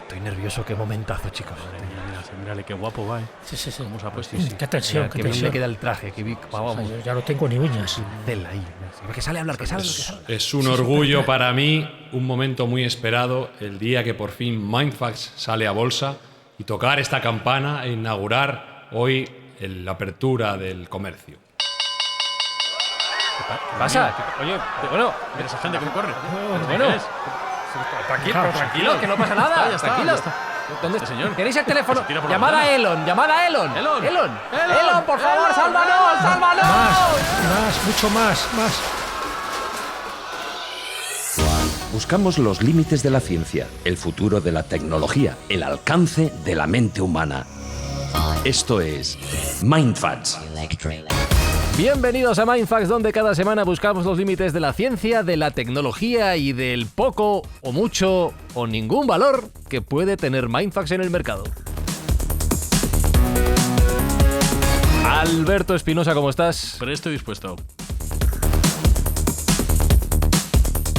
Estoy nervioso, qué momentazo, chicos. Mírale, qué guapo va, ¿eh? Sí. ¿Cómo se ha puesto? Qué tensión, Mira, qué qué bien tensión. le queda el traje, vamos. O sea, yo ya no tengo ni uñas. Tela ahí. Que sale a hablar, que sale. Es un orgullo para mí, un momento muy esperado, el día que por fin Mindfax sale a bolsa y tocar esta campana e inaugurar hoy la apertura del comercio. ¿Qué pasa? Oye, bueno, Mira esa gente que corre. bueno. ¿Qué es? Tranquilo, que no pasa nada. Ya está. Tranquilo. ¿Dónde Este señor. ¿Tenéis el teléfono? Se tira por la Llamada a ventana. Elon. Elon, por favor, sálvanos. Más, mucho más. Buscamos los límites de la ciencia, el futuro de la tecnología, el alcance de la mente humana. Esto es Mindfacts. Bienvenidos a Mindfax, donde cada semana buscamos los límites de la ciencia, de la tecnología y del poco o mucho o ningún valor que puede tener Mindfax en el mercado. Alberto Espinosa, ¿cómo estás? Pero estoy dispuesto.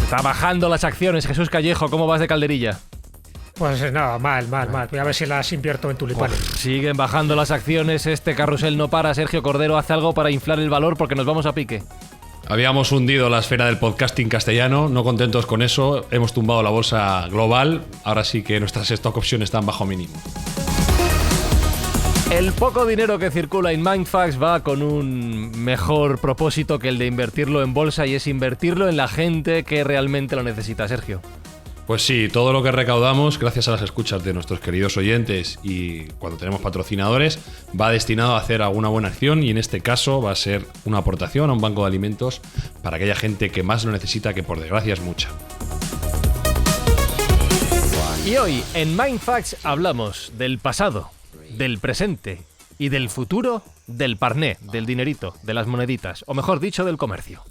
Está bajando las acciones. Jesús Callejo, ¿cómo vas de calderilla? Pues nada, mal. Voy a ver si las invierto en tulipanes. Siguen bajando las acciones, este carrusel no para. Sergio Cordero hace algo para inflar el valor porque nos vamos a pique. Habíamos hundido la esfera del podcasting castellano, no contentos con eso, hemos tumbado la bolsa global, ahora sí que nuestras stock options están bajo mínimo. El poco dinero que circula en Mindfax va con un mejor propósito que el de invertirlo en bolsa, y es invertirlo en la gente que realmente lo necesita, Sergio. Pues sí, todo lo que recaudamos, gracias a las escuchas de nuestros queridos oyentes y cuando tenemos patrocinadores, va destinado a hacer alguna buena acción, y en este caso va a ser una aportación a un banco de alimentos para aquella gente que más lo necesita, que por desgracia es mucha. Y hoy en Mindfax hablamos del pasado, del presente y del futuro del parné, del dinerito, de las moneditas, o mejor dicho, del comercio.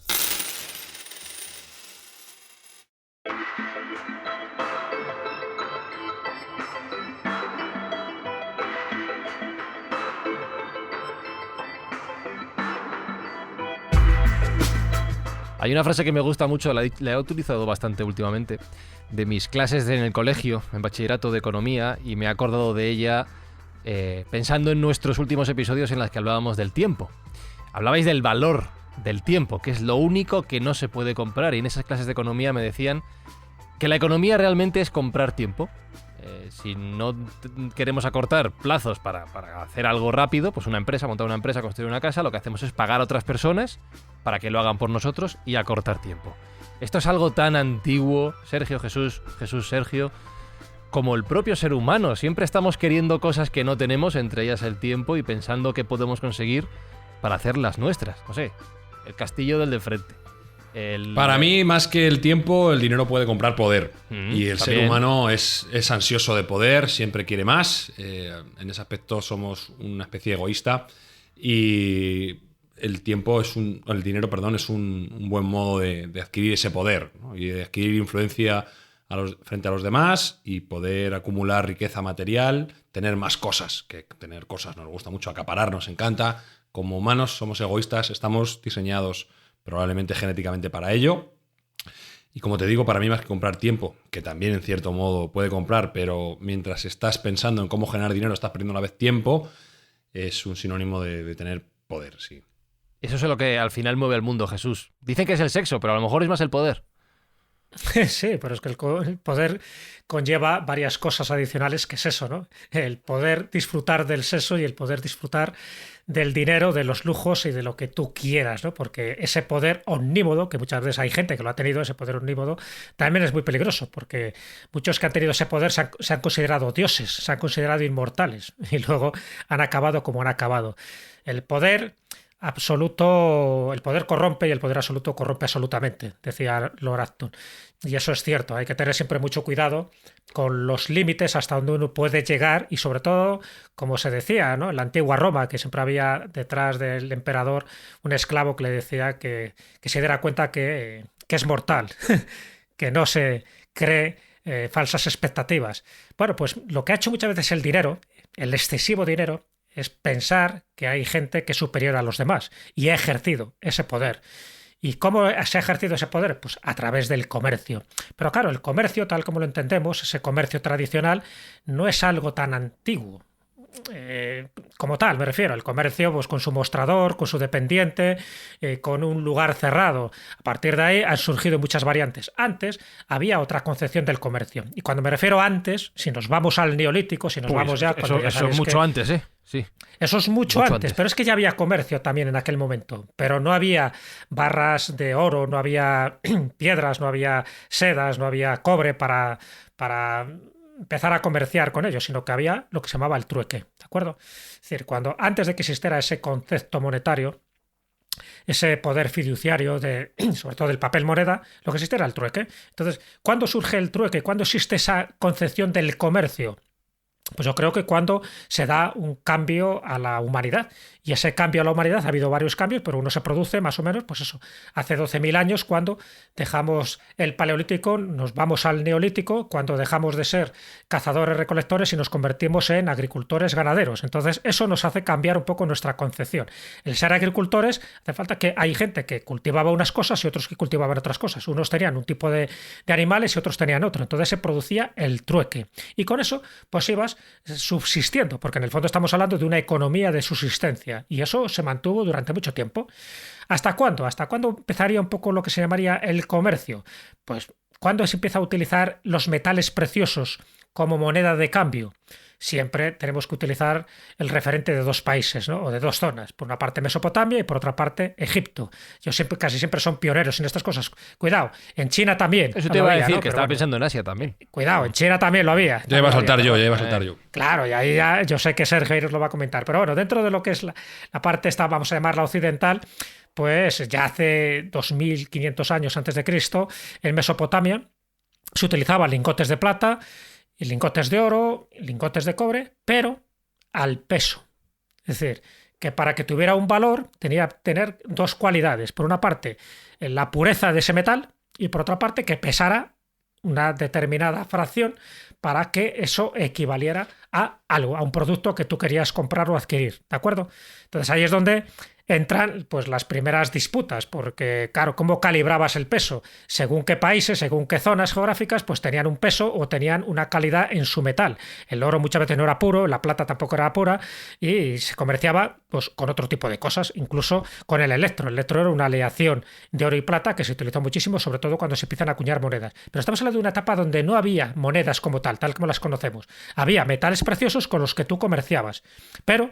Hay una frase que me gusta mucho, la he utilizado bastante últimamente, de mis clases en el colegio, en bachillerato de economía, y me he acordado de ella pensando en nuestros últimos episodios en los que hablábamos del tiempo. Hablabais del valor del tiempo, que es lo único que no se puede comprar, y en esas clases de economía me decían que la economía realmente es comprar tiempo. Si no queremos acortar plazos para hacer algo rápido, pues montar una empresa, construir una casa, lo que hacemos es pagar a otras personas para que lo hagan por nosotros y acortar tiempo. Esto es algo tan antiguo, Sergio, Jesús, Sergio, como el propio ser humano. Siempre estamos queriendo cosas que no tenemos, entre ellas el tiempo, y pensando qué podemos conseguir para hacerlas nuestras. No sé, el castillo del de frente. Para mí, más que el tiempo, el dinero puede comprar poder. Y el ser humano es ansioso de poder, siempre quiere más. En ese aspecto somos una especie egoísta. Y el dinero es un buen modo de adquirir ese poder, ¿no? Y de adquirir influencia frente a los demás y poder acumular riqueza material, tener más cosas. Que tener cosas nos gusta mucho, acaparar, nos encanta. Como humanos somos egoístas, estamos diseñados probablemente genéticamente para ello. Y como te digo, para mí más que comprar tiempo, que también en cierto modo puede comprar, pero mientras estás pensando en cómo generar dinero, estás perdiendo a la vez tiempo, es un sinónimo de tener poder, sí. Eso es lo que al final mueve al mundo, Jesús. Dicen que es el sexo, pero a lo mejor es más el poder. Sí, pero es que el poder conlleva varias cosas adicionales, que es eso, ¿no? El poder disfrutar del sexo y el poder disfrutar del dinero, de los lujos y de lo que tú quieras, ¿no? Porque ese poder omnímodo, que muchas veces hay gente que lo ha tenido, ese poder omnímodo, también es muy peligroso, porque muchos que han tenido ese poder se han considerado dioses, se han considerado inmortales, y luego han acabado como han acabado. El poder absoluto, el poder corrompe y el poder absoluto corrompe absolutamente, decía Lord Acton. Y eso es cierto, hay que tener siempre mucho cuidado con los límites hasta donde uno puede llegar, y sobre todo, como se decía, ¿no?, en la antigua Roma, que siempre había detrás del emperador un esclavo que le decía que se diera cuenta que es mortal, que no se cree falsas expectativas. Bueno, pues lo que ha hecho muchas veces el dinero, el excesivo dinero, es pensar que hay gente que es superior a los demás y ha ejercido ese poder. ¿Y cómo se ha ejercido ese poder? Pues a través del comercio. Pero claro, el comercio, tal como lo entendemos, ese comercio tradicional, no es algo tan antiguo. Como tal, me refiero al comercio pues, con su mostrador, con su dependiente, con un lugar cerrado. A partir de ahí han surgido muchas variantes. Antes había otra concepción del comercio. Y cuando me refiero a antes, si nos vamos al Neolítico, si nos vamos ya... Eso es mucho antes, ¿eh? Sí. Eso es mucho antes, pero es que ya había comercio también en aquel momento. Pero no había barras de oro, no había piedras, no había sedas, no había cobre para empezar a comerciar con ellos, sino que había lo que se llamaba el trueque, ¿de acuerdo? Es decir, cuando antes de que existiera ese concepto monetario, ese poder fiduciario, sobre todo del papel moneda, lo que existía era el trueque. Entonces, ¿cuándo surge el trueque? ¿Cuándo existe esa concepción del comercio? Pues yo creo que cuando se da un cambio a la humanidad. Y ese cambio a la humanidad, ha habido varios cambios, pero uno se produce más o menos, pues eso, hace 12.000 años, cuando dejamos el paleolítico, nos vamos al neolítico, cuando dejamos de ser cazadores-recolectores y nos convertimos en agricultores-ganaderos. Entonces, eso nos hace cambiar un poco nuestra concepción. El ser agricultores, hace falta que hay gente que cultivaba unas cosas y otros que cultivaban otras cosas. Unos tenían un tipo de animales y otros tenían otro. Entonces se producía el trueque. Y con eso, pues ibas subsistiendo, porque en el fondo estamos hablando de una economía de subsistencia. Y eso se mantuvo durante mucho tiempo. ¿Hasta cuándo? ¿Hasta cuándo empezaría un poco lo que se llamaría el comercio? Pues cuando se empieza a utilizar los metales preciosos como moneda de cambio. Siempre tenemos que utilizar el referente de dos países, ¿no? O de dos zonas. Por una parte Mesopotamia y por otra parte Egipto. Casi siempre son pioneros en estas cosas. Cuidado, en China también. Eso te iba a decir, ¿no? Que estaba pensando en Asia también. Cuidado, en China también lo había. Ya iba a saltar yo. Claro, y ahí ya yo sé que Sergio os lo va a comentar. Pero bueno, dentro de lo que es la parte esta, vamos a llamarla occidental, pues ya hace 2.500 años antes de Cristo, en Mesopotamia se utilizaban lingotes de plata, y lingotes de oro, lingotes de cobre, pero al peso. Es decir, que para que tuviera un valor tenía que tener dos cualidades. Por una parte, la pureza de ese metal y por otra parte, que pesara una determinada fracción para que eso equivaliera a algo, a un producto que tú querías comprar o adquirir. ¿De acuerdo? Entonces ahí es donde entran pues las primeras disputas, porque claro, ¿cómo calibrabas el peso? Según qué países, según qué zonas geográficas, pues tenían un peso o tenían una calidad en su metal. El oro muchas veces no era puro, la plata tampoco era pura y se comerciaba pues con otro tipo de cosas, incluso con el electro. El electro era una aleación de oro y plata que se utilizó muchísimo, sobre todo cuando se empiezan a acuñar monedas. Pero estamos hablando de una etapa donde no había monedas como tal como las conocemos. Había metales preciosos con los que tú comerciabas, pero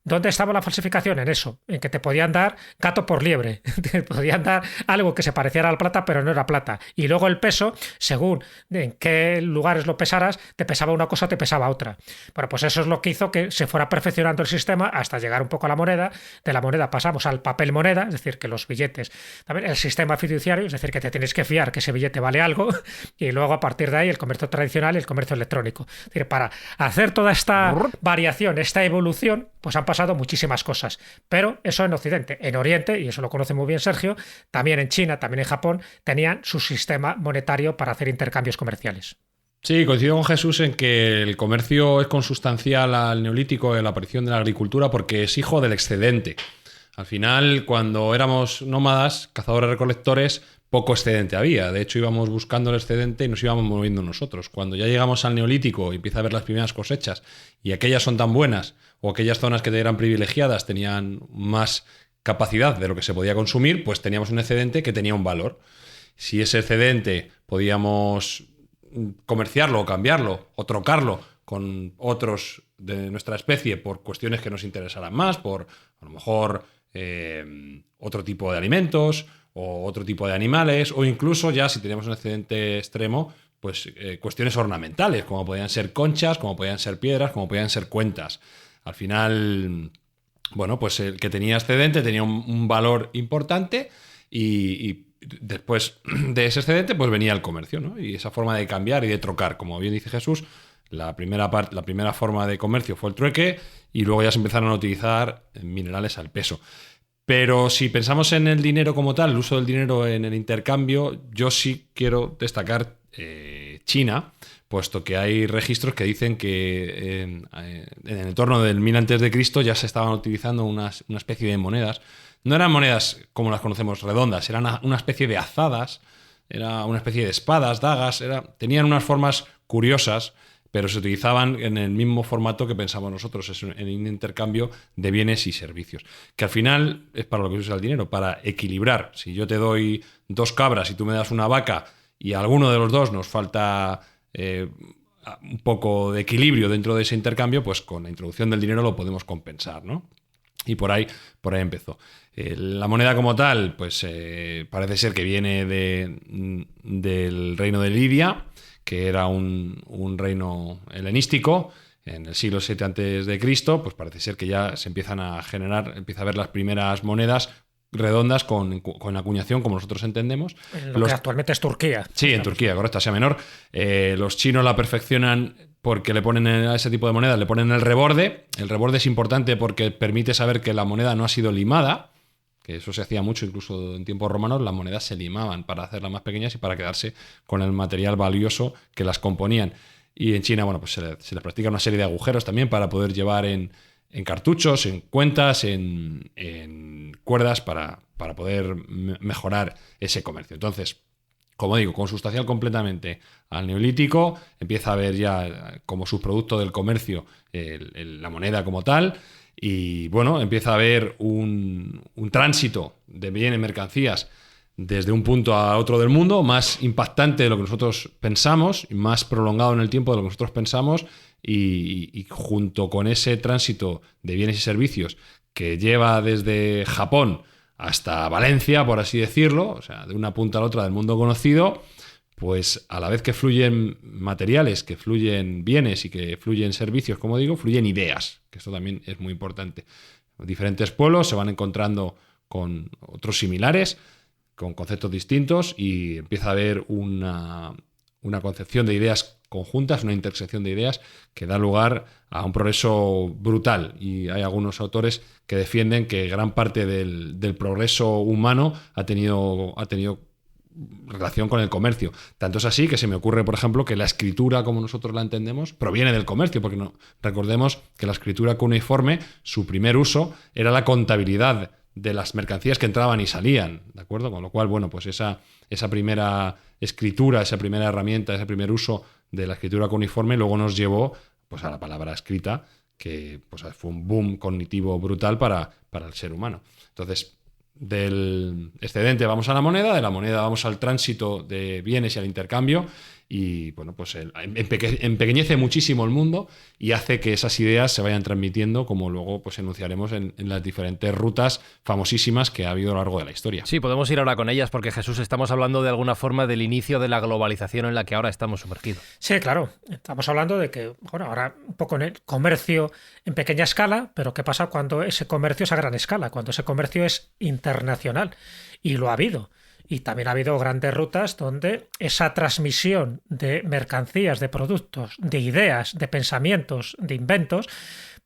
¿dónde estaba la falsificación? En eso, en que te podían dar gato por liebre, te podían dar algo que se pareciera a la plata, pero no era plata. Y luego el peso, según en qué lugares lo pesaras, te pesaba una cosa, te pesaba otra. Bueno, pues eso es lo que hizo que se fuera perfeccionando el sistema hasta llegar un poco a la moneda. De la moneda pasamos al papel moneda, es decir, que los billetes, también el sistema fiduciario, es decir, que te tienes que fiar que ese billete vale algo, y luego a partir de ahí el comercio tradicional y el comercio electrónico. Es decir, para hacer toda esta variación, esta evolución, pues han pasado muchísimas cosas, pero eso en Occidente. En Oriente, y eso lo conoce muy bien Sergio, también en China, también en Japón, tenían su sistema monetario para hacer intercambios comerciales. Sí, coincido con Jesús en que el comercio es consustancial al neolítico, en la aparición de la agricultura, porque es hijo del excedente. Al final, cuando éramos nómadas, cazadores-recolectores, poco excedente había. De hecho, íbamos buscando el excedente y nos íbamos moviendo nosotros. Cuando ya llegamos al neolítico y empieza a ver las primeras cosechas y aquellas son tan buenas o aquellas zonas que eran privilegiadas tenían más capacidad de lo que se podía consumir, pues teníamos un excedente que tenía un valor. Si ese excedente podíamos comerciarlo o cambiarlo o trocarlo con otros de nuestra especie por cuestiones que nos interesaran más, por a lo mejor otro tipo de alimentos o otro tipo de animales, o incluso ya si teníamos un excedente extremo, pues cuestiones ornamentales, como podían ser conchas, como podían ser piedras, como podían ser cuentas. Al final, bueno, pues el que tenía excedente tenía un valor importante y después de ese excedente pues venía el comercio, ¿no? Y esa forma de cambiar y de trocar, como bien dice Jesús, la primera forma de comercio fue el trueque y luego ya se empezaron a utilizar minerales al peso. Pero si pensamos en el dinero como tal, el uso del dinero en el intercambio, yo sí quiero destacar China, puesto que hay registros que dicen que en el entorno del 1000 a.C. ya se estaban utilizando una especie de monedas. No eran monedas como las conocemos redondas, eran una especie de azadas, era una especie de espadas, dagas, tenían unas formas curiosas, pero se utilizaban en el mismo formato que pensamos nosotros, en un intercambio de bienes y servicios. Que al final es para lo que se usa el dinero, para equilibrar. Si yo te doy 2 cabras y tú me das una vaca y a alguno de los dos nos falta un poco de equilibrio dentro de ese intercambio, pues con la introducción del dinero lo podemos compensar, ¿no? Y por ahí empezó. La moneda como tal, pues parece ser que viene del reino de Lidia, que era un reino helenístico en el siglo VII a.C., pues parece ser que ya se empiezan a generar, empieza a haber las primeras monedas redondas con acuñación, como nosotros entendemos. Lo que actualmente es Turquía. Sí, en Turquía, correcto, Asia Menor. Los chinos la perfeccionan porque le ponen a ese tipo de monedas, le ponen el reborde. El reborde es importante porque permite saber que la moneda no ha sido limada, que eso se hacía mucho incluso en tiempos romanos. Las monedas se limaban para hacerlas más pequeñas y para quedarse con el material valioso que las componían. Y en China, bueno, pues se les practica una serie de agujeros también para poder llevar en cartuchos, en cuentas, en cuerdas para poder mejorar ese comercio. Entonces, como digo, consustancial completamente al neolítico, empieza a haber ya como subproducto del comercio la moneda como tal, y bueno, empieza a haber un tránsito de bienes, mercancías, desde un punto a otro del mundo, más impactante de lo que nosotros pensamos, y más prolongado en el tiempo de lo que nosotros pensamos, y junto con ese tránsito de bienes y servicios que lleva desde Japón hasta Valencia, por así decirlo, o sea, de una punta a la otra del mundo conocido, pues a la vez que fluyen materiales, que fluyen bienes y que fluyen servicios, como digo, fluyen ideas, que esto también es muy importante. Diferentes pueblos se van encontrando con otros similares, con conceptos distintos, y empieza a haber una concepción de ideas conjuntas, una intersección de ideas que da lugar a un progreso brutal. Y hay algunos autores que defienden que gran parte del progreso humano ha tenido relación con el comercio. Tanto es así que se me ocurre, por ejemplo, que la escritura, como nosotros la entendemos, proviene del comercio, porque recordemos que la escritura cuneiforme, su primer uso era la contabilidad de las mercancías que entraban y salían, ¿de acuerdo? Con lo cual, bueno, pues esa primera escritura, esa primera herramienta, ese primer uso de la escritura cuneiforme luego nos llevó pues a la palabra escrita, que pues fue un boom cognitivo brutal para el ser humano. Entonces, del excedente vamos a la moneda, de la moneda vamos al tránsito de bienes y al intercambio, y bueno, pues empequeñece muchísimo el mundo y hace que esas ideas se vayan transmitiendo, como luego pues enunciaremos en las diferentes rutas famosísimas que ha habido a lo largo de la historia. Sí, podemos ir ahora con ellas, porque Jesús, estamos hablando de alguna forma del inicio de la globalización en la que ahora estamos sumergidos. Sí, claro. Estamos hablando de que, bueno, ahora un poco en el comercio en pequeña escala, pero ¿qué pasa cuando ese comercio es a gran escala? Cuando ese comercio es internacional. Y lo ha habido. Y también ha habido grandes rutas donde esa transmisión de mercancías, de productos, de ideas, de pensamientos, de inventos,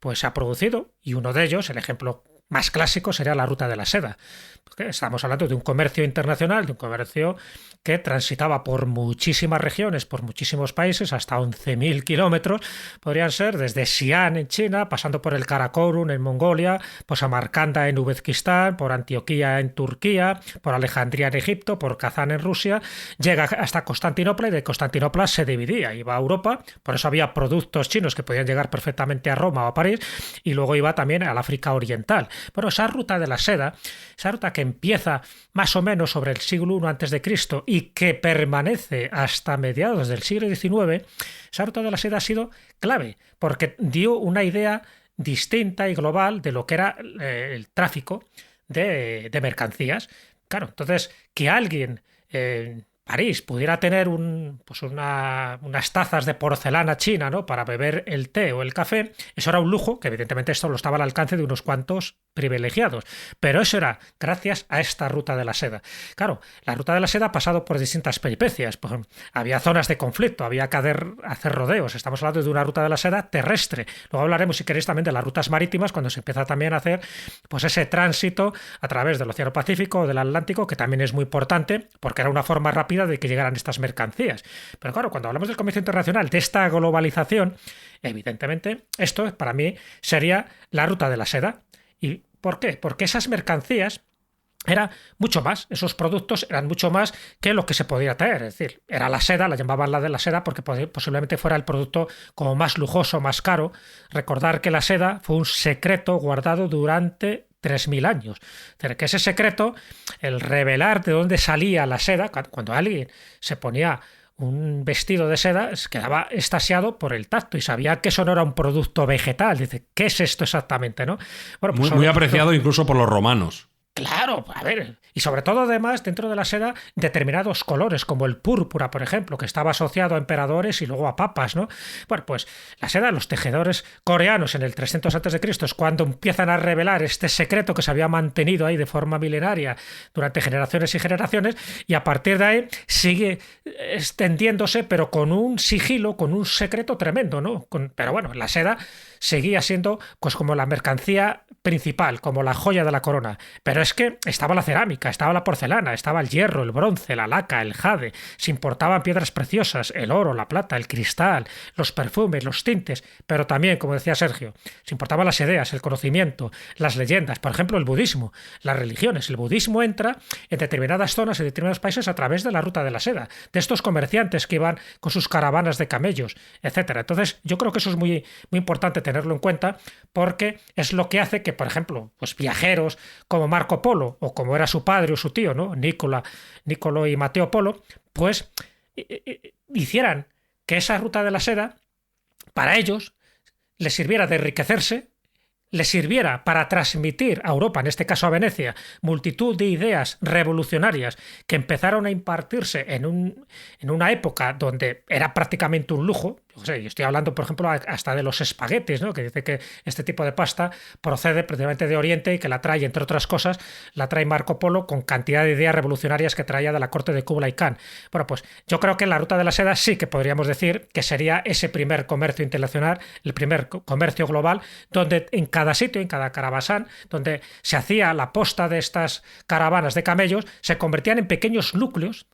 pues se ha producido. Y uno de ellos, el ejemplo más clásico, sería la ruta de la seda. Porque estamos hablando de un comercio internacional, de un comercio que transitaba por muchísimas regiones, por muchísimos países, hasta 11.000 kilómetros, podrían ser desde Xi'an en China, pasando por el Karakorum en Mongolia, por Samarcanda en Uzbekistán, por Antioquía en Turquía, por Alejandría en Egipto, por Kazán en Rusia, llega hasta Constantinopla, y de Constantinopla se dividía, iba a Europa, por eso había productos chinos que podían llegar perfectamente a Roma o a París, y luego iba también al África Oriental. Bueno, esa ruta de la seda, esa ruta que empieza más o menos sobre el siglo I a.C. y que permanece hasta mediados del siglo XIX, esa ruta de la seda ha sido clave, porque dio una idea distinta y global de lo que era el tráfico de mercancías. Claro, entonces, que alguien en París pudiera tener unas tazas de porcelana china, ¿no?, para beber el té o el café, eso era un lujo, que evidentemente esto lo estaba al alcance de unos cuantos privilegiados, pero eso era gracias a esta ruta de la seda. Claro, la ruta de la seda ha pasado por distintas peripecias, pues, había zonas de conflicto, había que hacer rodeos, estamos hablando de una ruta de la seda terrestre. Luego hablaremos, si queréis, también de las rutas marítimas, cuando se empieza también a hacer pues ese tránsito a través del Océano Pacífico o del Atlántico, que también es muy importante, porque era una forma rápida rápida de que llegaran estas mercancías. Pero claro, cuando hablamos del comercio internacional, de esta globalización, evidentemente esto para mí sería la ruta de la seda. ¿Y por qué? Porque esas mercancías era mucho más, esos productos eran mucho más que lo que se podía traer. Es decir, era la seda, la llamaban la de la seda porque posiblemente fuera el producto como más lujoso, más caro. Recordar que la seda fue un secreto guardado durante 3.000 años. Es decir, que ese secreto, el revelar de dónde salía la seda, cuando alguien se ponía un vestido de seda, quedaba extasiado por el tacto y sabía que eso no era un producto vegetal. Dice, ¿qué es esto exactamente? ¿No? Bueno, pues muy apreciado incluso por los romanos. Claro, a ver, y sobre todo además dentro de la seda determinados colores, como el púrpura, por ejemplo, que estaba asociado a emperadores y luego a papas, ¿no? Bueno, pues la seda, los tejedores coreanos en el 300 a.C. es cuando empiezan a revelar este secreto que se había mantenido ahí de forma milenaria durante generaciones y generaciones, y a partir de ahí sigue extendiéndose, pero con un sigilo, con un secreto tremendo, ¿no? Pero bueno, la seda seguía siendo pues como la mercancía principal, como la joya de la corona. Pero es que estaba la cerámica, estaba la porcelana, estaba el hierro, el bronce, la laca, el jade, se importaban piedras preciosas, el oro, la plata, el cristal, los perfumes, los tintes, pero también, como decía Sergio, se importaban las ideas, el conocimiento, las leyendas, por ejemplo, el budismo, las religiones. El budismo entra en determinadas zonas y determinados países a través de la ruta de la seda, de estos comerciantes que iban con sus caravanas de camellos, etcétera. Entonces, yo creo que eso es muy, muy importante tenerlo en cuenta porque es lo que hace que, por ejemplo, pues viajeros como Marco Polo o como era su padre o su tío, ¿no? Niccolò y Matteo Polo, pues hicieran que esa ruta de la seda para ellos les sirviera de enriquecerse, les sirviera para transmitir a Europa, en este caso a Venecia, multitud de ideas revolucionarias que empezaron a impartirse en una época donde era prácticamente un lujo. Yo estoy hablando, por ejemplo, hasta de los espaguetis, ¿no? Que dice que este tipo de pasta procede precisamente de Oriente y que la trae, entre otras cosas, la trae Marco Polo con cantidad de ideas revolucionarias que traía de la corte de Kublai Khan. Bueno, pues yo creo que la ruta de la seda sí que podríamos decir que sería ese primer comercio internacional, el primer comercio global, donde en cada sitio, en cada caravasán, donde se hacía la posta de estas caravanas de camellos, se convertían en pequeños núcleos,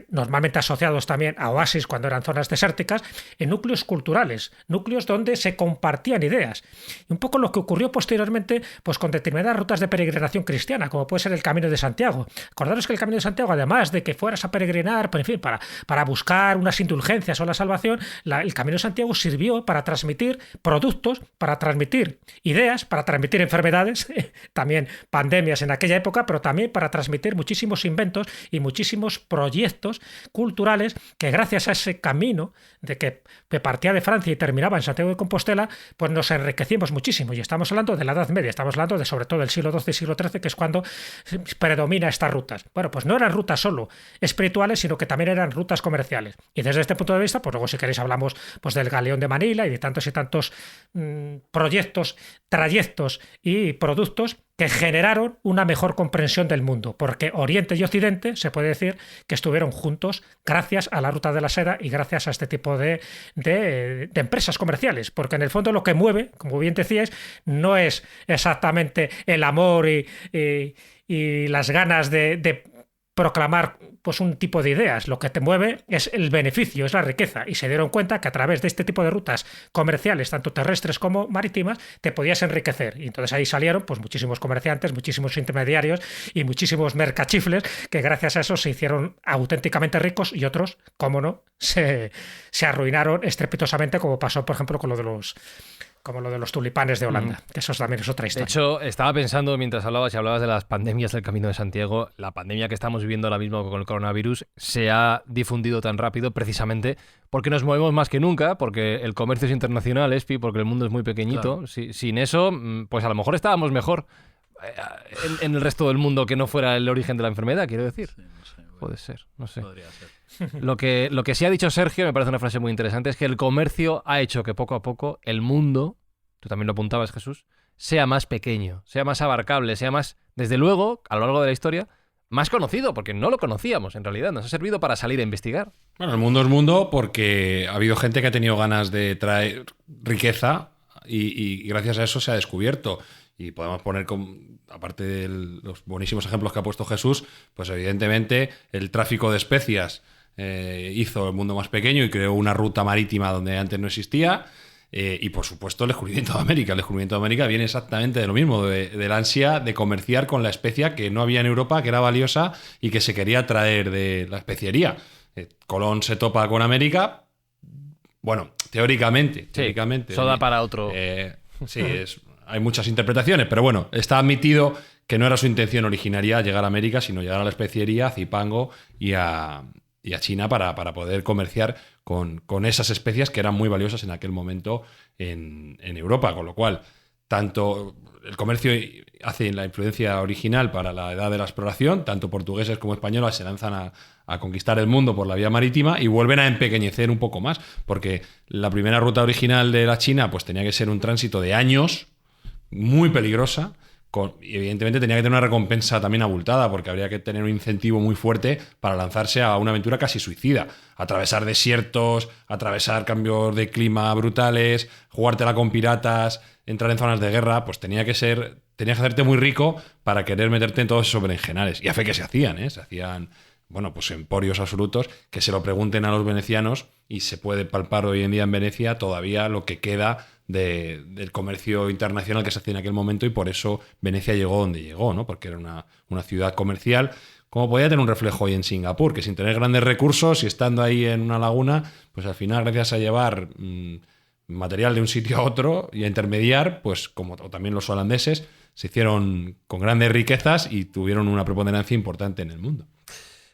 normalmente asociados también a oasis cuando eran zonas desérticas, en núcleos culturales, núcleos donde se compartían ideas. Y un poco lo que ocurrió posteriormente pues con determinadas rutas de peregrinación cristiana, como puede ser el Camino de Santiago. Acordaros que el Camino de Santiago, además de que fueras a peregrinar, en fin, para buscar unas indulgencias o la salvación, el Camino de Santiago sirvió para transmitir productos, para transmitir ideas, para transmitir enfermedades, también pandemias en aquella época, pero también para transmitir muchísimos inventos y muchísimos proyectos culturales que gracias a ese camino de que partía de Francia y terminaba en Santiago de Compostela, pues nos enriquecimos muchísimo. Y estamos hablando de la Edad Media, estamos hablando de sobre todo del siglo XII y siglo XIII, que es cuando predomina estas rutas. Bueno, pues no eran rutas solo espirituales, sino que también eran rutas comerciales. Y desde este punto de vista, pues luego si queréis hablamos pues del Galeón de Manila y de tantos y tantos proyectos, trayectos y productos que generaron una mejor comprensión del mundo, porque Oriente y Occidente se puede decir que estuvieron juntos gracias a la ruta de la seda y gracias a este tipo de empresas comerciales, porque en el fondo lo que mueve, como bien decíais, no es exactamente el amor y las ganas de proclamar pues un tipo de ideas. Lo que te mueve es el beneficio, es la riqueza, y se dieron cuenta que a través de este tipo de rutas comerciales, tanto terrestres como marítimas, te podías enriquecer. Y entonces ahí salieron pues muchísimos comerciantes, muchísimos intermediarios y muchísimos mercachifles que gracias a eso se hicieron auténticamente ricos, y otros, cómo no, se arruinaron estrepitosamente, como pasó por ejemplo con lo de los tulipanes de Holanda, que eso también es otra historia. De hecho, estaba pensando mientras hablabas de las pandemias del Camino de Santiago, la pandemia que estamos viviendo ahora mismo con el coronavirus se ha difundido tan rápido precisamente porque nos movemos más que nunca, porque el comercio es internacional, Espi, porque el mundo es muy pequeñito. Claro. Sin eso, pues a lo mejor estábamos mejor en el resto del mundo que no fuera el origen de la enfermedad, quiero decir. Sí, no sé, puede ser, no sé. Podría ser. Lo que sí ha dicho Sergio, me parece una frase muy interesante, es que el comercio ha hecho que poco a poco el mundo, tú también lo apuntabas, Jesús, sea más pequeño, sea más abarcable, sea más, desde luego, a lo largo de la historia, más conocido, porque no lo conocíamos en realidad, nos ha servido para salir a investigar. Bueno, el mundo es mundo porque ha habido gente que ha tenido ganas de traer riqueza y gracias a eso se ha descubierto. Y podemos poner, aparte de los buenísimos ejemplos que ha puesto Jesús, pues evidentemente el tráfico de especias hizo el mundo más pequeño y creó una ruta marítima donde antes no existía. Y por supuesto el descubrimiento de América. El descubrimiento de América viene exactamente de lo mismo, de la ansia de comerciar con la especia que no había en Europa, que era valiosa y que se quería traer de la especiería. Colón se topa con América. Bueno, teóricamente. Eso da para otro. Sí, hay muchas interpretaciones, pero bueno, está admitido que no era su intención originaria llegar a América, sino llegar a la especiería, a Zipango y a China para poder comerciar con esas especias que eran muy valiosas en aquel momento en Europa, con lo cual tanto el comercio hace la influencia original para la edad de la exploración, tanto portugueses como españoles se lanzan a conquistar el mundo por la vía marítima y vuelven a empequeñecer un poco más, porque la primera ruta original de la China pues tenía que ser un tránsito de años, muy peligrosa, y evidentemente tenía que tener una recompensa también abultada, porque habría que tener un incentivo muy fuerte para lanzarse a una aventura casi suicida. Atravesar desiertos, atravesar cambios de clima brutales, jugártela con piratas, entrar en zonas de guerra, pues tenías que hacerte muy rico para querer meterte en todos esos berenjenales. Y a fe que se hacían, ¿eh? Se hacían, bueno, pues emporios absolutos, que se lo pregunten a los venecianos y se puede palpar hoy en día en Venecia todavía lo que queda del comercio internacional que se hacía en aquel momento, y por eso Venecia llegó donde llegó, ¿no? Porque era una ciudad comercial, como podía tener un reflejo hoy en Singapur, que sin tener grandes recursos y estando ahí en una laguna, pues al final, gracias a llevar material de un sitio a otro y a intermediar, pues como también los holandeses, se hicieron con grandes riquezas y tuvieron una preponderancia importante en el mundo.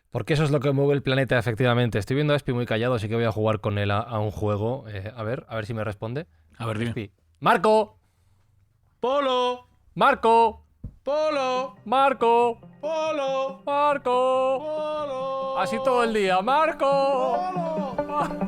Porque eso es lo que mueve el planeta, efectivamente. Estoy viendo a Espi muy callado, así que voy a jugar con él a un juego. A ver si me responde. A ver, dime. Espi. ¡Marco! ¡Polo! ¡Marco! ¡Polo! ¡Marco! ¡Polo! ¡Marco! ¡Polo! Así todo el día. ¡Marco! ¡Polo! ¡Marco!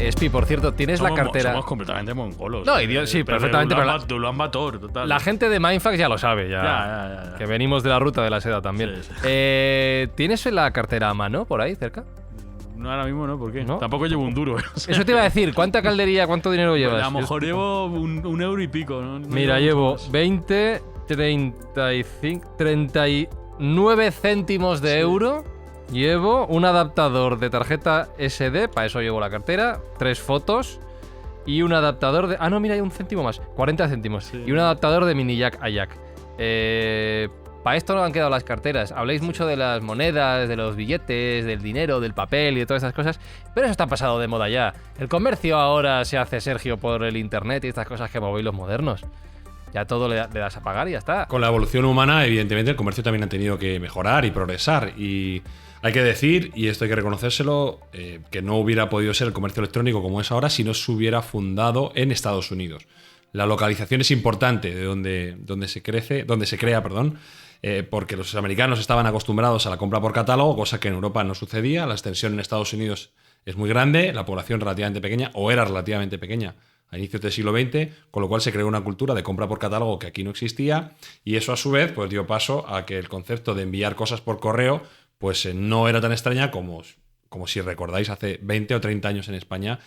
Espi, por cierto, tienes la cartera. Somos completamente mongolos. No, sí, perfectamente. Pero Ulan Bator, total. La gente de Mindfax ya lo sabe, ya. Que venimos de la ruta de la seda también. Sí. ¿Tienes la cartera a mano por ahí cerca? No, ahora mismo no, ¿por qué? ¿No? Tampoco llevo un duro. O sea, eso te iba a decir, ¿cuánta caldería, cuánto dinero llevas? A lo mejor llevo un euro y pico, ¿no? Mira, llevo 20, 35, 39 céntimos de euro. Llevo un adaptador de tarjeta SD, para eso llevo la cartera, 3 fotos y un adaptador de... Ah, no, mira, hay un céntimo más, 40 céntimos. Sí. Y un adaptador de mini jack a jack. Para esto no han quedado las carteras. Habláis mucho de las monedas, de los billetes, del dinero, del papel y de todas esas cosas, pero eso está pasado de moda ya. El comercio ahora se hace, Sergio, por el internet y estas cosas que movéis los modernos. Ya todo le das a pagar y ya está. Con la evolución humana, evidentemente, el comercio también ha tenido que mejorar y progresar. Y hay que decir, y esto hay que reconocérselo, que no hubiera podido ser el comercio electrónico como es ahora si no se hubiera fundado en Estados Unidos. La localización es importante de donde se crea, porque los americanos estaban acostumbrados a la compra por catálogo, cosa que en Europa no sucedía. La extensión en Estados Unidos es muy grande, la población relativamente pequeña, o era relativamente pequeña a inicios del siglo XX, con lo cual se creó una cultura de compra por catálogo que aquí no existía, y eso a su vez pues dio paso a que el concepto de enviar cosas por correo pues no era tan extraña como si recordáis hace 20 o 30 años en España,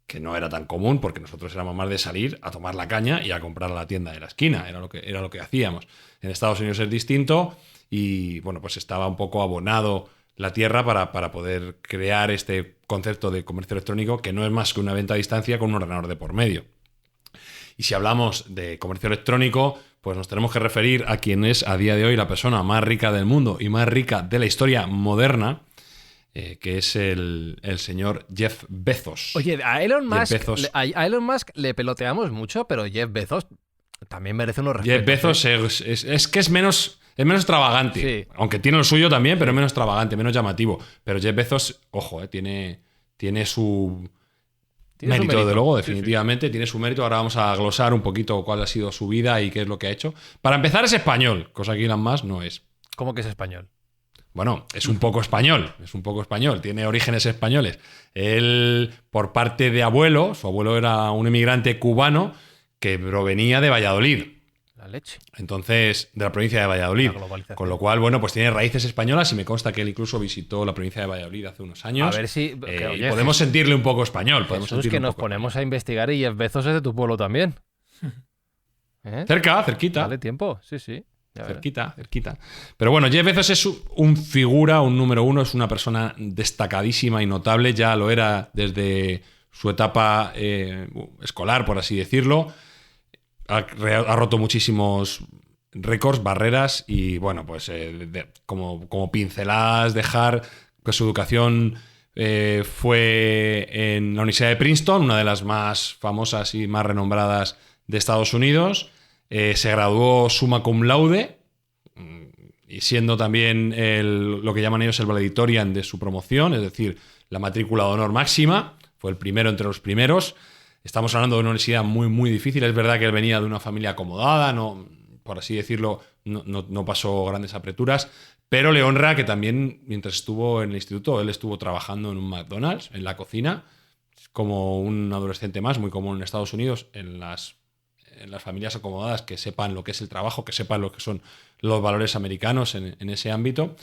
que no era tan común, porque nosotros éramos más de salir a tomar la caña y a comprar a la tienda de la esquina, era lo que hacíamos. En Estados Unidos es distinto y bueno, pues estaba un poco abonado la tierra para poder crear este concepto de comercio electrónico, que no es más que una venta a distancia con un ordenador de por medio. Y si hablamos de comercio electrónico, pues nos tenemos que referir a quien es a día de hoy la persona más rica del mundo y más rica de la historia moderna, que es el señor Jeff Bezos. Oye, a Elon Musk le peloteamos mucho, pero Jeff Bezos también merece unos respetos. Jeff Bezos es menos extravagante, sí. Aunque tiene lo suyo también, pero menos extravagante, menos llamativo. Pero Jeff Bezos, ojo, tiene su mérito, desde luego, definitivamente, sí. Tiene su mérito. Ahora vamos a glosar un poquito cuál ha sido su vida y qué es lo que ha hecho. Para empezar, es español, cosa que Elon Musk no es. ¿Cómo que es español? Bueno, es un poco español, tiene orígenes españoles. Él, por parte de abuelo, su abuelo era un emigrante cubano que provenía de Valladolid. La leche. Entonces, de la provincia de Valladolid. La globalización. Con lo cual, bueno, pues tiene raíces españolas y me consta que él incluso visitó la provincia de Valladolid hace unos años. A ver si... Y podemos sentirle un poco español. Jesús, que nos ponemos a investigar y Jeff Bezos es de tu pueblo también. Cerquita. Dale tiempo, sí. Cerquita. Pero bueno, Jeff Bezos es un figura, un número uno, es una persona destacadísima y notable. Ya lo era desde su etapa escolar, por así decirlo. Ha roto muchísimos récords, barreras y, bueno, pues como pinceladas, dejar que su educación fue en la Universidad de Princeton, una de las más famosas y más renombradas de Estados Unidos. Se graduó summa cum laude y siendo también lo que llaman ellos el valedictorian de su promoción, es decir, la matrícula de honor máxima. Fue el primero entre los primeros. Estamos hablando de una universidad muy, muy difícil. Es verdad que él venía de una familia acomodada, no, por así decirlo, no pasó grandes apreturas, pero le honra que también, mientras estuvo en el instituto, él estuvo trabajando en un McDonald's, en la cocina, como un adolescente más, muy común en Estados Unidos, en las familias acomodadas, que sepan lo que es el trabajo, que sepan lo que son los valores americanos en ese ámbito.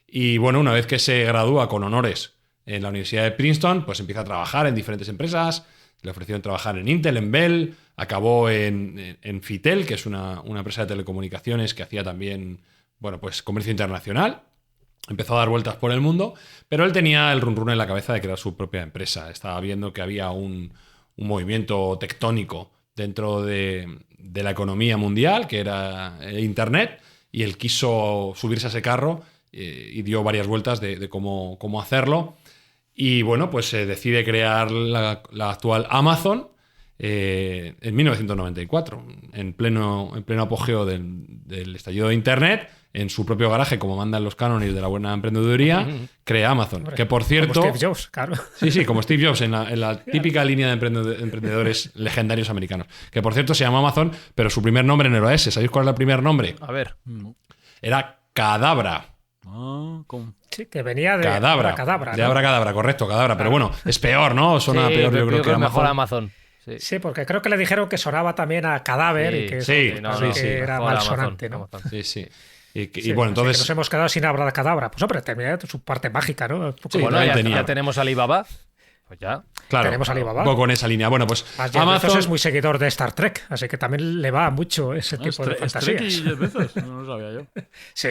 Y bueno, una vez que se gradúa con honores en la Universidad de Princeton, pues empieza a trabajar en diferentes empresas. Le ofrecieron trabajar en Intel, en Bell, acabó en Fitel, que es una empresa de telecomunicaciones que hacía también, bueno, pues comercio internacional. Empezó a dar vueltas por el mundo, pero él tenía el run-run en la cabeza de crear su propia empresa. Estaba viendo que había un movimiento tectónico dentro de la economía mundial, que era Internet, y él quiso subirse a ese carro y dio varias vueltas de cómo hacerlo. Y bueno, pues se decide crear la actual Amazon en 1994, en pleno apogeo del estallido de Internet, en su propio garaje, como mandan los cánones de la buena emprendeduría, crea Amazon. Hombre, que por cierto... Como Steve Jobs, claro. Sí, como Steve Jobs, en la típica línea de emprendedores legendarios americanos. Que por cierto se llama Amazon, pero su primer nombre no era ese. ¿Sabéis cuál era el primer nombre? A ver. Era Cadabra. ¿Cómo? Sí, que venía de Cadabra. Abracadabra, De ¿no? Abracadabra, correcto, Cadabra. Pero bueno, es peor, ¿no? Suena Sí, peor, yo creo que es mejor Amazon. Amazon. Sí, porque creo que le dijeron que sonaba también a cadáver y que eso que era mejor malsonante, Amazon, ¿no? Amazon. Sí. Sí, Y bueno, así entonces... que nos hemos quedado sin Abracadabra. Pues hombre, tenía su parte mágica, ¿no? Un poco Sí, como Bueno, también ya tenía. tenemos Alibaba. Pues ya. Claro, tenemos Alibaba. un poco con esa línea. Bueno, pues Más Jeff Bezos es muy seguidor de Star Trek, así que también le va mucho ese tipo de fantasías. ¿Y Jeff Bezos? No lo sabía yo. Sí,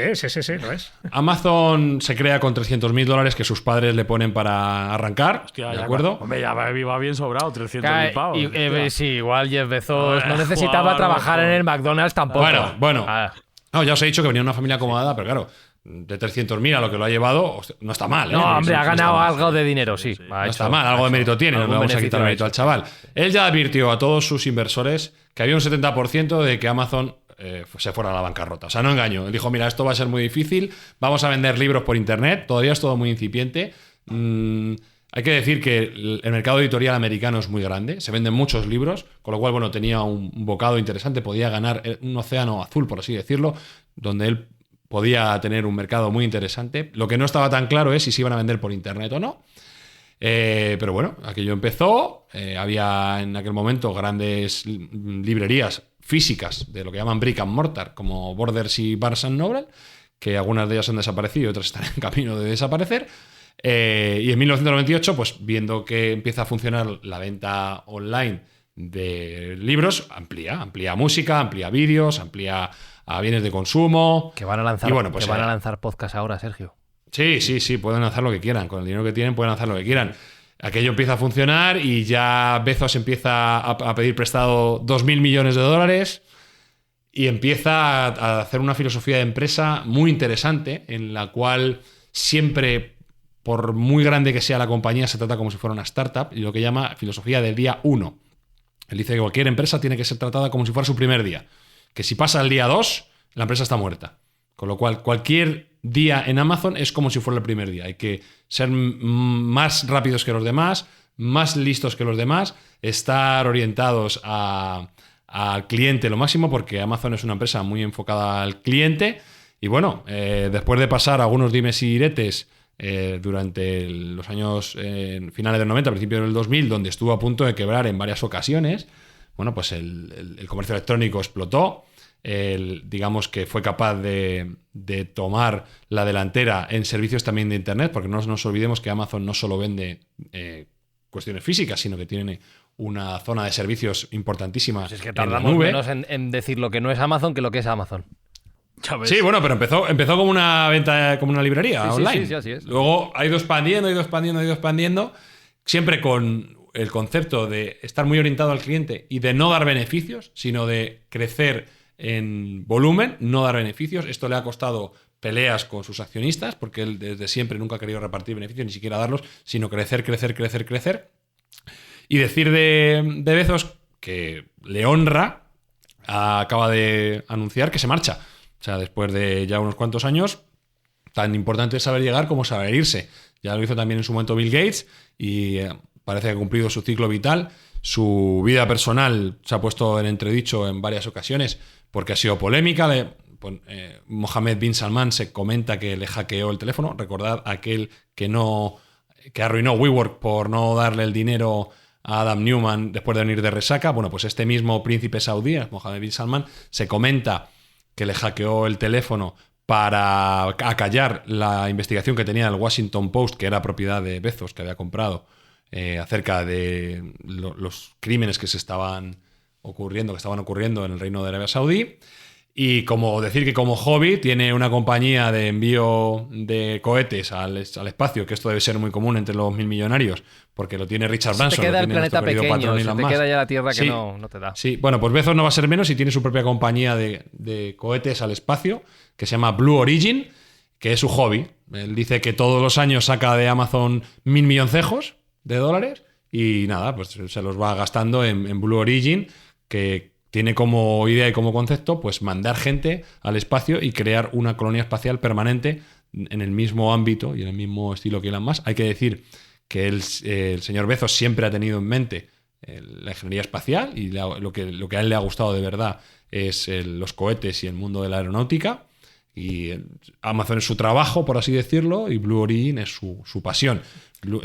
lo es. Amazon se crea con $300.000 que sus padres le ponen para arrancar, Hostia, ¿de ya acuerdo? Hombre, ya va bien sobrado, 300.000 pavos. Sí, igual Jeff Bezos no Joder, necesitaba trabajar en joder. el McDonald's tampoco. Bueno. Ah, No, ya os he dicho que venía de una familia acomodada, pero claro, de 300.000 a lo que lo ha llevado, hostia, no está mal, ¿eh? no, hombre, No ha está ganado mal. algo de dinero, sí. No está mal, algo de mérito tiene, no le vamos a quitar mérito al chaval. Él ya advirtió a todos sus inversores que había un 70% de que Amazon se fuera a la bancarrota. O sea, no engañó. Él dijo, mira, esto va a ser muy difícil, vamos a vender libros por internet, todavía es todo muy incipiente. Hay que decir que el mercado editorial americano es muy grande, se venden muchos libros, con lo cual, bueno, tenía un bocado interesante, podía ganar un océano azul, por así decirlo, donde él podía tener un mercado muy interesante. Lo que no estaba tan claro es si se iban a vender por internet o no. Pero bueno, aquello empezó. Había en aquel momento grandes librerías físicas de lo que llaman brick and mortar, como Borders y Barnes & Noble, que algunas de ellas han desaparecido y otras están en camino de desaparecer. Y en 1998, pues viendo que empieza a funcionar la venta online de libros, amplía música, amplía vídeos, amplía a bienes de consumo. Que van a lanzar, Y bueno, pues, van a lanzar podcast ahora, Sergio. Sí, pueden lanzar lo que quieran. Con el dinero que tienen pueden lanzar lo que quieran. Aquello empieza a funcionar y ya Bezos empieza a pedir prestado $2.000 millones y empieza a hacer una filosofía de empresa muy interesante en la cual siempre, por muy grande que sea la compañía, se trata como si fuera una startup y lo que llama filosofía del día 1. Él dice que cualquier empresa tiene que ser tratada como si fuera su primer día. Que si pasa el día 2, la empresa está muerta. Con lo cual, cualquier día en Amazon es como si fuera el primer día. Hay que ser más rápidos que los demás, más listos que los demás, estar orientados al cliente lo máximo, porque Amazon es una empresa muy enfocada al cliente. Y bueno, después de pasar algunos dimes y diretes durante los años finales del 90, principios del 2000, donde estuvo a punto de quebrar en varias ocasiones, bueno, pues el comercio electrónico explotó. digamos que fue capaz de tomar la delantera en servicios también de Internet, porque no nos olvidemos que Amazon no solo vende cuestiones físicas, sino que tiene una zona de servicios importantísima. Pues es que en la tardamos nube. menos en decir lo que no es Amazon que lo que es Amazon. Sí, bueno, pero empezó como una venta, como una librería Sí, online. sí, así es. Luego ha ido expandiendo, siempre con el concepto de estar muy orientado al cliente y de no dar beneficios, sino de crecer en volumen, no dar beneficios. Esto le ha costado peleas con sus accionistas, porque él desde siempre nunca ha querido repartir beneficios, ni siquiera darlos, sino crecer. Y decir de Bezos que le honra, acaba de anunciar que se marcha. O sea, después de ya unos cuantos años, tan importante es saber llegar como saber irse. Ya lo hizo también en su momento Bill Gates y parece que ha cumplido su ciclo vital. Su vida personal se ha puesto en entredicho en varias ocasiones porque ha sido polémica. Mohammed bin Salman se comenta que le hackeó el teléfono. Recordad aquel que arruinó WeWork por no darle el dinero a Adam Newman después de venir de resaca. Bueno, pues este mismo príncipe saudí, Mohammed bin Salman, se comenta que le hackeó el teléfono para acallar la investigación que tenía el Washington Post, que era propiedad de Bezos, que había comprado, acerca de los crímenes que estaban ocurriendo en el Reino de Arabia Saudí. Y como decir que como hobby tiene una compañía de envío de cohetes al espacio, que esto debe ser muy común entre los 1000 millonarios, porque lo tiene Richard Branson. Se te queda el planeta pequeño, se te queda ya la Tierra que no te da. Sí, bueno, pues Bezos no va a ser menos y tiene su propia compañía de cohetes al espacio, que se llama Blue Origin, que es su hobby. Él dice que todos los años saca de Amazon 1.000 milloncejos de dólares y nada, pues se los va gastando en Blue Origin, que tiene como idea y como concepto pues mandar gente al espacio y crear una colonia espacial permanente en el mismo ámbito y en el mismo estilo que Elon Musk. Hay que decir que el señor Bezos siempre ha tenido en mente la ingeniería espacial y lo que a él le ha gustado de verdad es los cohetes y el mundo de la aeronáutica. Y Amazon es su trabajo, por así decirlo, y Blue Origin es su pasión. Blue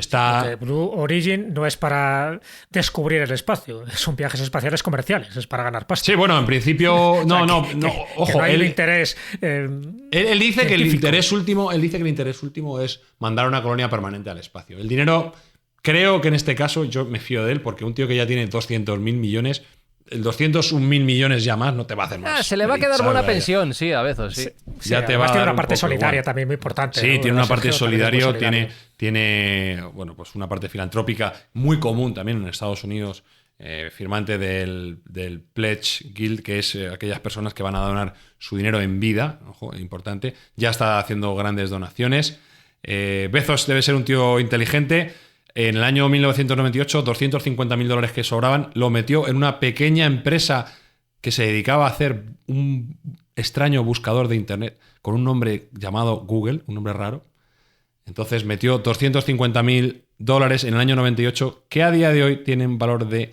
Origin no es para descubrir el espacio, son viajes espaciales comerciales, es para ganar pasta. Sí, bueno, en principio ojo, que no hay un interés. Él dice que el interés último es mandar una colonia permanente al espacio. El dinero, creo que en este caso yo me fío de él, porque un tío que ya tiene 200.000 millones. El 201.000 millones ya más no te va a hacer más. Se le va a quedar buena pensión, sí, a veces, sí. Ya te va a tiene dar una parte solidaria igual. también muy importante. Sí, ¿no? tiene una parte solidaria, tiene bueno, pues una parte filantrópica muy común también en Estados Unidos, firmante del Pledge Guild, que es aquellas personas que van a donar su dinero en vida, ojo, importante. Ya está haciendo grandes donaciones. Bezos debe ser un tío inteligente. En el año 1998, $250.000 que sobraban, lo metió en una pequeña empresa que se dedicaba a hacer un extraño buscador de Internet con un nombre llamado Google, un nombre raro. Entonces metió $250.000 en el año 98, que a día de hoy tienen valor de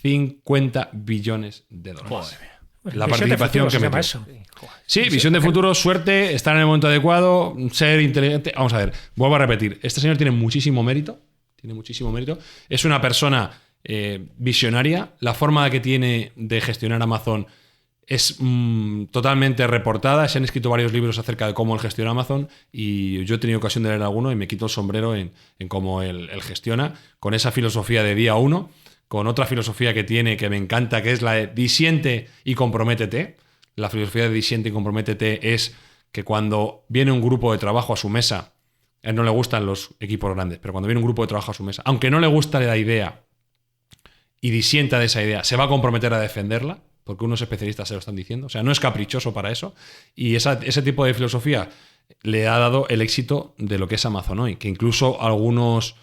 50 billones de dólares. La participación que metió. Sí, visión de futuro, suerte, estar en el momento adecuado, ser inteligente. Vamos a ver, vuelvo a repetir. Este señor tiene muchísimo mérito. Es una persona visionaria. La forma que tiene de gestionar Amazon es totalmente reportada. Se han escrito varios libros acerca de cómo él gestiona Amazon y yo he tenido ocasión de leer alguno y me quito el sombrero en cómo él gestiona, con esa filosofía de día uno, con otra filosofía que tiene que me encanta, que es la de disiente y comprométete. La filosofía de disiente y comprométete es que cuando viene un grupo de trabajo a su mesa, a él no le gustan los equipos grandes, pero cuando viene un grupo de trabajo a su mesa, aunque no le gusta la idea y disienta de esa idea, se va a comprometer a defenderla, porque unos especialistas se lo están diciendo. O sea, no es caprichoso para eso. Y ese tipo de filosofía le ha dado el éxito de lo que es Amazon hoy, que incluso algunos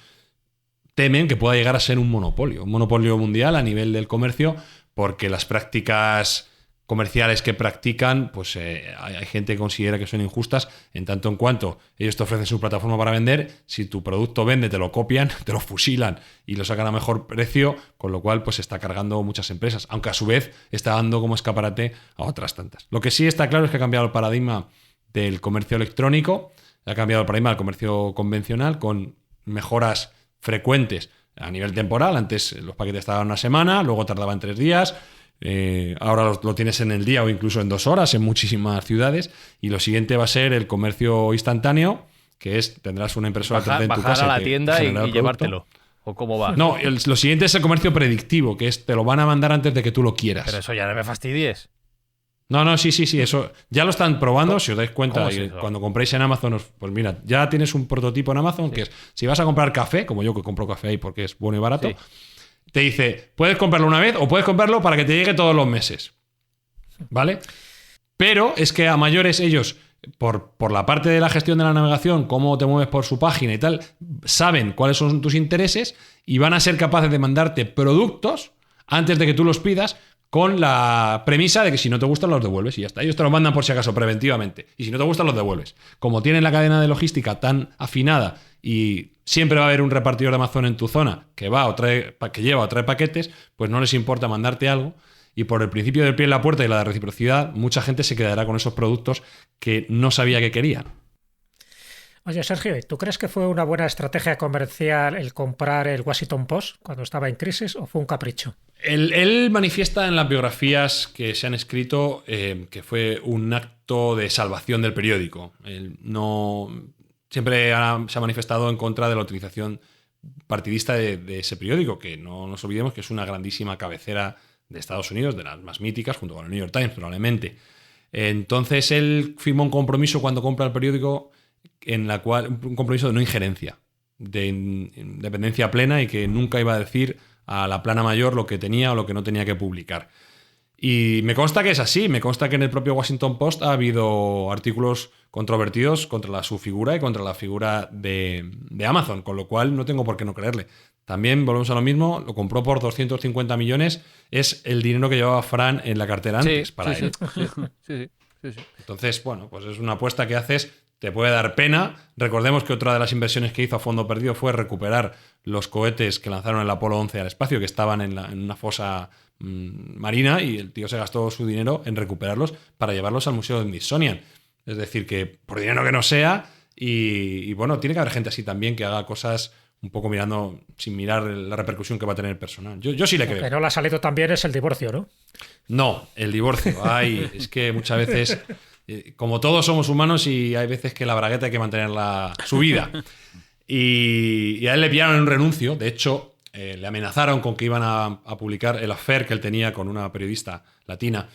temen que pueda llegar a ser un monopolio mundial a nivel del comercio, porque las prácticas comerciales que practican, pues hay gente que considera que son injustas en tanto en cuanto ellos te ofrecen su plataforma para vender, si tu producto vende te lo copian, te lo fusilan y lo sacan a mejor precio, con lo cual pues está cargando muchas empresas, aunque a su vez está dando como escaparate a otras tantas. Lo que sí está claro es que ha cambiado el paradigma del comercio electrónico, ha cambiado el paradigma del comercio convencional con mejoras frecuentes a nivel temporal. Antes los paquetes tardaban una semana, luego tardaban 3 días. Ahora lo tienes en el día o incluso en 2 horas en muchísimas ciudades. Y lo siguiente va a ser el comercio instantáneo, que es tendrás una impresora 3D en tu casa. Bajar a la tienda y llevártelo. ¿O cómo va? No, lo siguiente es el comercio predictivo, que es te lo van a mandar antes de que tú lo quieras. Pero eso ya no me fastidies. No, sí, eso ya lo están probando, si os dais cuenta, es eso? cuando compréis en Amazon, pues mira, ya tienes un prototipo en Amazon que es, si vas a comprar café, como yo que compro café ahí porque es bueno y barato, te dice, puedes comprarlo una vez o puedes comprarlo para que te llegue todos los meses, ¿vale? Pero es que a mayores ellos, por la parte de la gestión de la navegación, cómo te mueves por su página y tal, saben cuáles son tus intereses y van a ser capaces de mandarte productos antes de que tú los pidas, con la premisa de que si no te gustan los devuelves y ya está. Ellos te los mandan por si acaso preventivamente. Y si no te gustan los devuelves. Como tienen la cadena de logística tan afinada y siempre va a haber un repartidor de Amazon en tu zona que lleva o trae paquetes, pues no les importa mandarte algo. Y por el principio del pie en la puerta y la de reciprocidad, mucha gente se quedará con esos productos que no sabía que querían. Oye, Sergio, ¿tú crees que fue una buena estrategia comercial el comprar el Washington Post cuando estaba en crisis o fue un capricho? Él manifiesta en las biografías que se han escrito que fue un acto de salvación del periódico. Él siempre se ha manifestado en contra de la utilización partidista de ese periódico, que no nos olvidemos que es una grandísima cabecera de Estados Unidos, de las más míticas, junto con el New York Times probablemente. Entonces él firmó un compromiso cuando compra el periódico, un compromiso de no injerencia, de independencia plena, y que nunca iba a decir a la plana mayor lo que tenía o lo que no tenía que publicar. Y me consta que es así, me consta que en el propio Washington Post ha habido artículos controvertidos contra su figura y contra la figura de Amazon, con lo cual no tengo por qué no creerle. También volvemos a lo mismo, lo compró por 250 millones, es el dinero que llevaba Fran en la cartera antes para él. Sí. Entonces, bueno, pues es una apuesta que haces, te puede dar pena. Recordemos que otra de las inversiones que hizo a fondo perdido fue recuperar los cohetes que lanzaron el Apolo 11 al espacio, que estaban en una fosa marina, y el tío se gastó su dinero en recuperarlos para llevarlos al Museo del Smithsonian. Es decir, que por dinero que no sea, y bueno, tiene que haber gente así también que haga cosas un poco mirando, sin mirar la repercusión que va a tener el personal. Yo sí le creo. Lo que no le ha salido también es el divorcio, ¿no? No, el divorcio. Ay, es que muchas veces, como todos somos humanos, y hay veces que la bragueta hay que mantenerla subida. Y a él le pillaron en un renuncio. De hecho, le amenazaron con que iban a publicar el affair que él tenía con una periodista latina.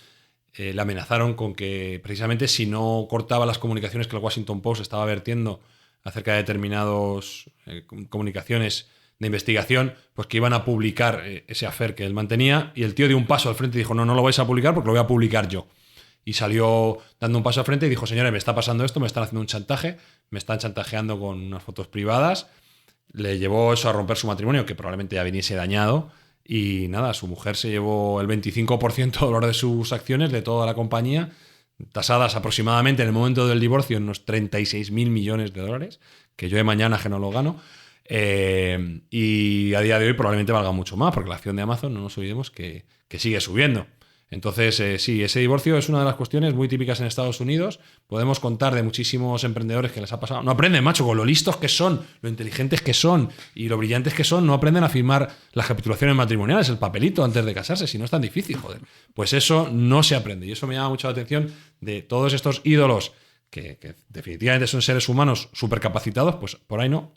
Le amenazaron con que, precisamente, si no cortaba las comunicaciones que el Washington Post estaba vertiendo acerca de determinadas comunicaciones de investigación, pues que iban a publicar ese affair que él mantenía, y el tío dio un paso al frente y dijo, no lo vais a publicar porque lo voy a publicar yo. Y salió dando un paso al frente y dijo, señores, me está pasando esto, me están haciendo un chantaje, me están chantajeando con unas fotos privadas. Le llevó eso a romper su matrimonio, que probablemente ya viniese dañado, y nada, su mujer se llevó el 25% de valor de sus acciones de toda la compañía, tasadas aproximadamente en el momento del divorcio en unos 36.000 millones de dólares, que yo de mañana que no lo gano, y a día de hoy probablemente valga mucho más, porque la acción de Amazon, no nos olvidemos que sigue subiendo. Entonces, sí, ese divorcio es una de las cuestiones muy típicas en Estados Unidos. Podemos contar de muchísimos emprendedores que les ha pasado. No aprenden, macho, con lo listos que son, lo inteligentes que son y lo brillantes que son, no aprenden a firmar las capitulaciones matrimoniales, el papelito antes de casarse, si no es tan difícil, joder. Pues eso no se aprende, y eso me llama mucho la atención de todos estos ídolos que definitivamente son seres humanos supercapacitados, pues por ahí no.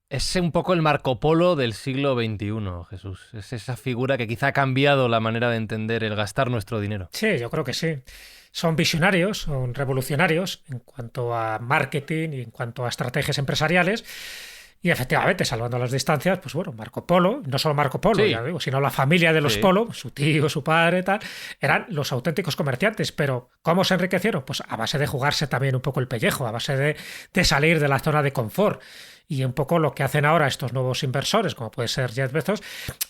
Es un poco el Marco Polo del siglo XXI, Jesús. Es esa figura que quizá ha cambiado la manera de entender el gastar nuestro dinero. Sí, yo creo que sí. Son visionarios, son revolucionarios en cuanto a marketing y en cuanto a estrategias empresariales. Y efectivamente, salvando las distancias, pues bueno, Marco Polo, no solo Marco Polo, sí, ya digo, sino la familia de los sí. Polo, su tío, su padre, tal, eran los auténticos comerciantes. Pero ¿cómo se enriquecieron? Pues a base de jugarse también un poco el pellejo, a base de salir de la zona de confort. Y un poco lo que hacen ahora estos nuevos inversores, como puede ser Jeff Bezos,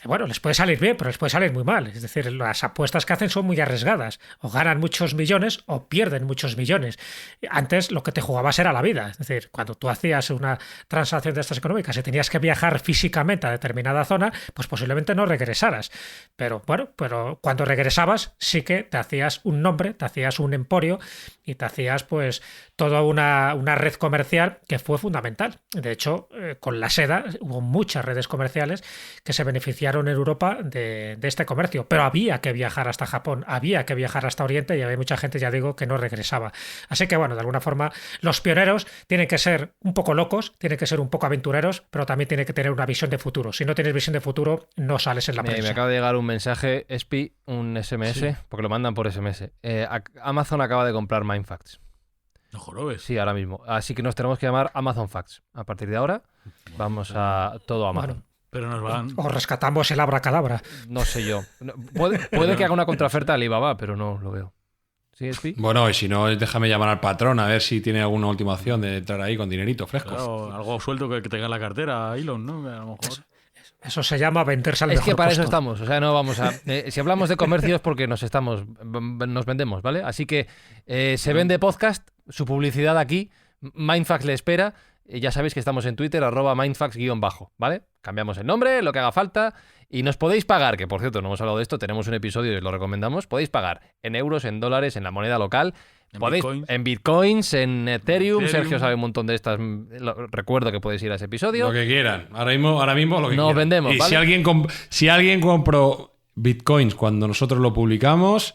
bueno, les puede salir bien, pero les puede salir muy mal. Es decir, las apuestas que hacen son muy arriesgadas. O ganan muchos millones o pierden muchos millones. Antes lo que te jugabas era la vida. Es decir, cuando tú hacías una transacción de estas económicas y tenías que viajar físicamente a determinada zona, pues posiblemente no regresaras. Pero bueno, cuando regresabas sí que te hacías un nombre, te hacías un emporio y te hacías pues toda una red comercial que fue fundamental. De hecho, hecho, con la seda hubo muchas redes comerciales que se beneficiaron en Europa de este comercio, pero había que viajar hasta Japón, había que viajar hasta Oriente y había mucha gente, ya digo, que no regresaba. Así que, bueno, de alguna forma, los pioneros tienen que ser un poco locos, tienen que ser un poco aventureros, pero también tienen que tener una visión de futuro. Si no tienes visión de futuro, no sales en la prensa. Me acaba de llegar un mensaje, Espi, un SMS, sí, porque lo mandan por SMS. Amazon acaba de comprar Mindfacts. No jorobes. Sí, ahora mismo. Así que nos tenemos que llamar Amazon Facts. A partir de ahora, vamos a todo Amazon. Bueno, pero nos van... O rescatamos el abracadabra. No sé yo. Puede que haga una contraoferta a Alibaba, pero no lo veo. ¿Sí, Espi? Bueno, y si no, déjame llamar al patrón a ver si tiene alguna última opción de entrar ahí con dinerito fresco. Claro, algo suelto que tenga en la cartera, Elon, ¿no? A lo mejor... Eso se llama venderse al mejor Es que para postor. eso estamos. O sea, no vamos a... si hablamos de comercio es porque nos vendemos, ¿vale? Así que se vende podcast, su publicidad aquí, Mindfacts le espera. Ya sabéis que estamos en Twitter, @mindfacts_, ¿vale? Cambiamos el nombre, lo que haga falta. Y nos podéis pagar, que por cierto, no hemos hablado de esto, tenemos un episodio y os lo recomendamos. Podéis pagar en euros, en dólares, en la moneda local. En bitcoins, en Ethereum. Sergio sabe un montón de estas. Recuerdo que podéis ir a ese episodio. Lo que quieran. Ahora mismo lo que nos quieran. vendemos, Y ¿vale? si alguien compró bitcoins cuando nosotros lo publicamos,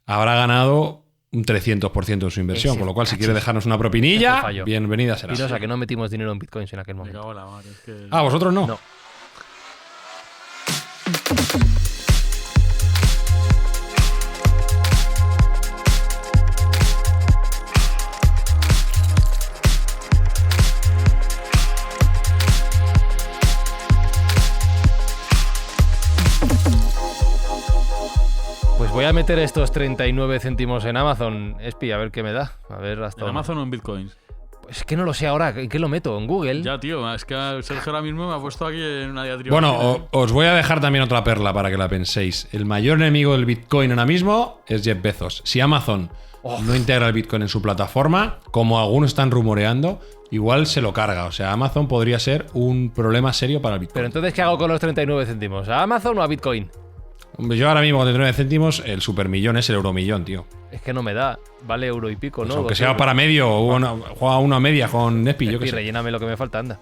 habrá ganado un 300% de su inversión. Con lo cual, si quiere dejarnos una propinilla, bienvenida será. Pinoza, que no metimos dinero en bitcoins en aquel Me momento. cago en la madre, es que... Ah, ¿vosotros no? No. Pues voy a meter estos 39 céntimos en Amazon, Espi, a ver qué me da. A ver hasta ¿En Amazon o en bitcoins? Es que no lo sé ahora. ¿En qué lo meto? ¿En Google? Ya, tío, es que Sergio ahora mismo me ha puesto aquí en una diatriba. Bueno, os voy a dejar también otra perla para que la penséis. El mayor enemigo del Bitcoin ahora mismo es Jeff Bezos. Si Amazon no integra el Bitcoin en su plataforma, como algunos están rumoreando, igual se lo carga. O sea, Amazon podría ser un problema serio para el Bitcoin. Pero entonces, ¿qué hago con los 39 céntimos? ¿A Amazon o a Bitcoin? Yo ahora mismo con 39 céntimos, el supermillón es el euromillón, tío. Es que no me da. Vale euro y pico, Pues ¿no? aunque sea para medio, juega uno a media con Espi, yo qué sé. Relléname lo que me falta, anda.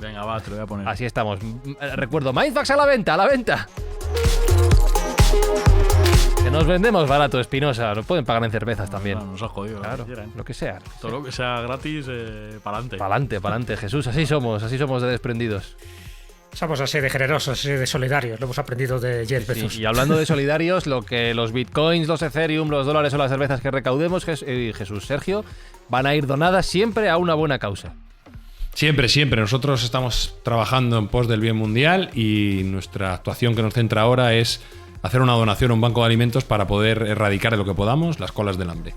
Venga, va, te lo voy a poner. Así estamos. Recuerdo, Mindfacts a la venta, a la venta. Que nos vendemos barato, Espinosa. Nos pueden pagar en cervezas también. No, nos ha jodido. Claro, lo que sea. Todo lo que sea gratis, pa'lante. Pa'lante, Jesús. Así somos de desprendidos. Somos así de generosos, así de solidarios. Lo hemos aprendido de Jeff Bezos. Sí, y hablando de solidarios, lo que los bitcoins, los Ethereum, los dólares o las cervezas que recaudemos, Jesús, Sergio, van a ir donadas siempre a una buena causa. Siempre, siempre. Nosotros estamos trabajando en pos del bien mundial y nuestra actuación que nos centra ahora es hacer una donación a un banco de alimentos para poder erradicar en lo que podamos las colas del hambre.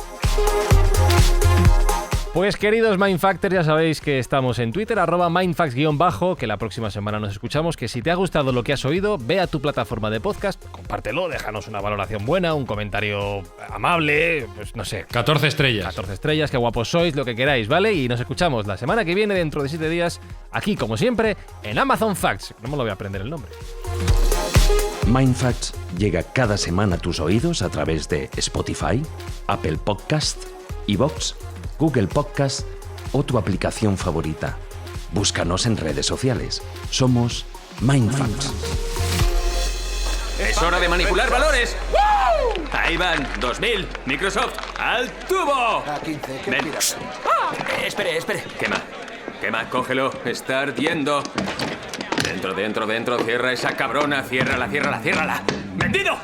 Pues queridos Mindfactors, ya sabéis que estamos en Twitter, @mindfacts_, que la próxima semana nos escuchamos, que si te ha gustado lo que has oído, ve a tu plataforma de podcast, compártelo, déjanos una valoración buena, un comentario amable, pues no sé. 14 estrellas. 14 estrellas, qué guapos sois, lo que queráis, ¿vale? Y nos escuchamos la semana que viene, dentro de 7 días, aquí como siempre, en Amazon Facts. No me lo voy a aprender el nombre. Mindfacts llega cada semana a tus oídos a través de Spotify, Apple Podcast, iVoox, Google Podcast o tu aplicación favorita. Búscanos en redes sociales. Somos Mindfacts. ¡Es hora de manipular valores! ¡Woo! Ahí van, 2000. Microsoft, ¡al tubo! A 15, ¿qué Ven. tiras? Espere. Quema, cógelo. Está ardiendo. Dentro. Cierra esa cabrona. Ciérrala. ¡Vendido!